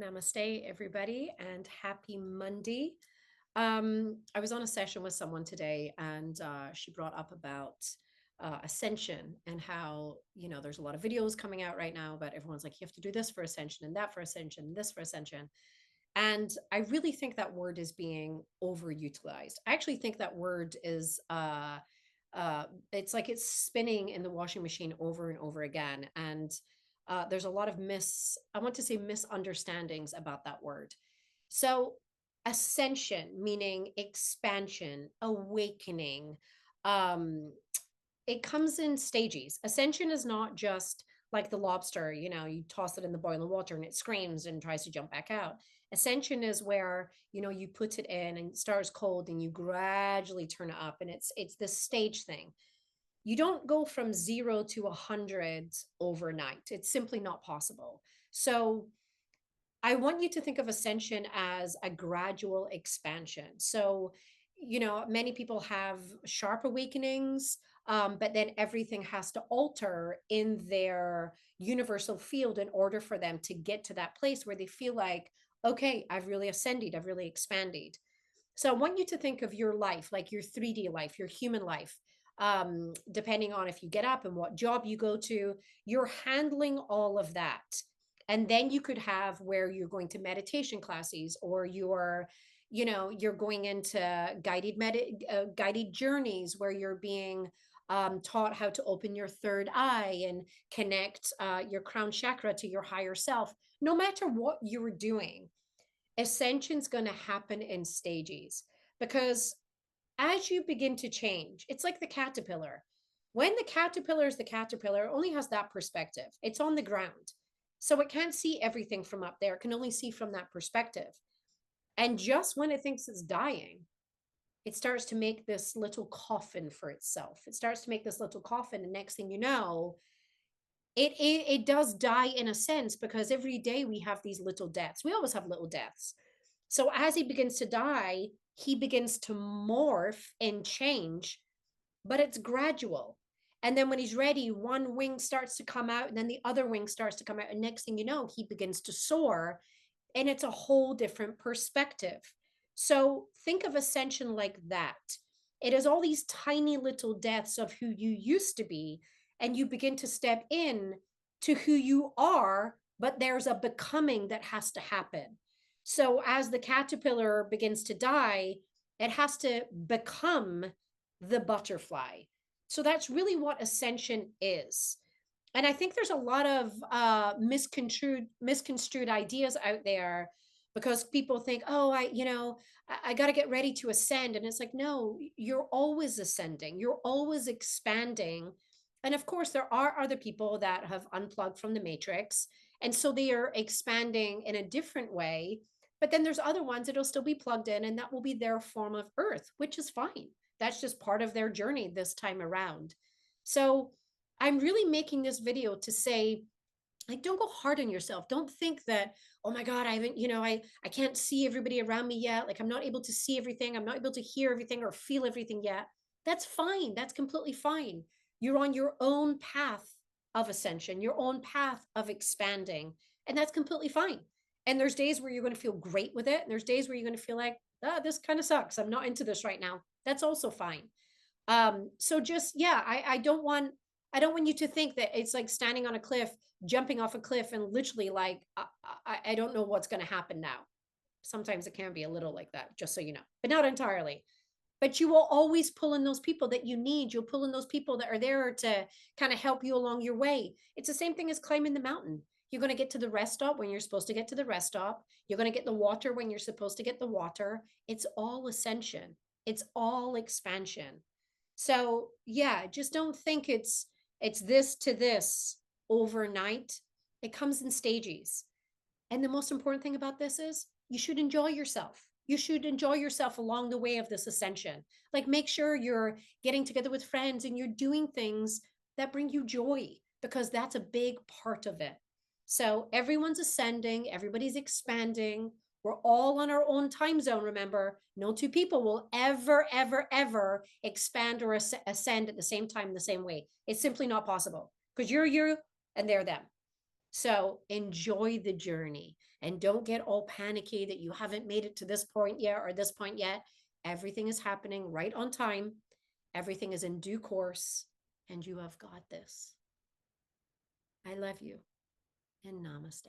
Namaste, everybody, and happy Monday. I was on a session with someone today, and she brought up about Ascension and how, there's a lot of videos coming out right now, but everyone's like, you have to do this for Ascension and that for Ascension, and this for Ascension. And I really think that word is being overutilized. I actually think that word is, uh, it's like it's spinning in the washing machine over and over again. And there's a lot of I want to say misunderstandings about that word. So, ascension, meaning expansion, awakening, um, it comes in stages. Ascension is not just like the lobster, you toss it in the boiling water and it screams and tries to jump back out. Ascension is where, you put it in and it starts cold and you gradually turn it up, and it's this stage thing. You don't go from 0 to 100 overnight. It's simply not possible. So I want you to think of ascension as a gradual expansion. So, many people have sharp awakenings, but then everything has to alter in their universal field in order for them to get to that place where they feel like, okay, I've really ascended, I've really expanded. So I want you to think of your life, like your 3D life, your human life. Depending on if you get up and what job you go to, you're handling all of that. And then you could have where you're going to meditation classes, or you're going into guided journeys where you're being taught how to open your third eye and connect your crown chakra to your higher self. No matter what you're doing, ascension's going to happen in stages, because as you begin to change, it's like the caterpillar. When the caterpillar is the caterpillar, it only has that perspective. It's on the ground. So it can't see everything from up there. It can only see from that perspective. And just when it thinks it's dying, it starts to make this little coffin for itself. It starts to make this little coffin. And next thing you know, it does die in a sense, because every day we have these little deaths. We always have little deaths. So as he begins to die, he begins to morph and change, but it's gradual. And then when he's ready, one wing starts to come out, and then the other wing starts to come out. And next thing you know, he begins to soar, and it's a whole different perspective. So think of ascension like that. It is all these tiny little deaths of who you used to be, and you begin to step in to who you are, but there's a becoming that has to happen. So as the caterpillar begins to die, it has to become the butterfly. So that's really what ascension is. And I think there's a lot of misconstrued ideas out there, because people think, oh, I got to get ready to ascend. And it's like, no, you're always ascending, you're always expanding. And of course, there are other people that have unplugged from the matrix. And so they are expanding in a different way. But then there's other ones that'll still be plugged in, and that will be their form of earth, which is fine. That's just part of their journey this time around. So I'm really making this video to say, like, don't go hard on yourself. Don't think that, oh my God, I haven't, I can't see everybody around me yet. Like, I'm not able to see everything. I'm not able to hear everything or feel everything yet. That's fine. That's completely fine. You're on your own path of ascension, your own path of expanding, and that's completely fine. And there's days where you're going to feel great with it. And there's days where you're going to feel like, this kind of sucks. I'm not into this right now. That's also fine. So just, yeah, I don't want you to think that it's like standing on a cliff, jumping off a cliff, and literally like, I don't know what's going to happen now. Sometimes it can be a little like that, just so you know, but not entirely. But you will always pull in those people that you need. You'll pull in those people that are there to kind of help you along your way. It's the same thing as climbing the mountain. You're going to get to the rest stop when you're supposed to get to the rest stop. You're going to get the water when you're supposed to get the water. It's all ascension. It's all expansion. So yeah, just don't think it's this to this overnight. It comes in stages. And the most important thing about this is you should enjoy yourself. You should enjoy yourself along the way of this ascension. Like, make sure you're getting together with friends and you're doing things that bring you joy, because that's a big part of it. So everyone's ascending, everybody's expanding. We're all on our own time zone. Remember, no two people will ever, ever, ever expand or ascend at the same time, the same way. It's simply not possible, because you're you and they're them. So enjoy the journey and don't get all panicky that you haven't made it to this point yet or this point yet. Everything is happening right on time. Everything is in due course, and you have got this. I love you, and namaste.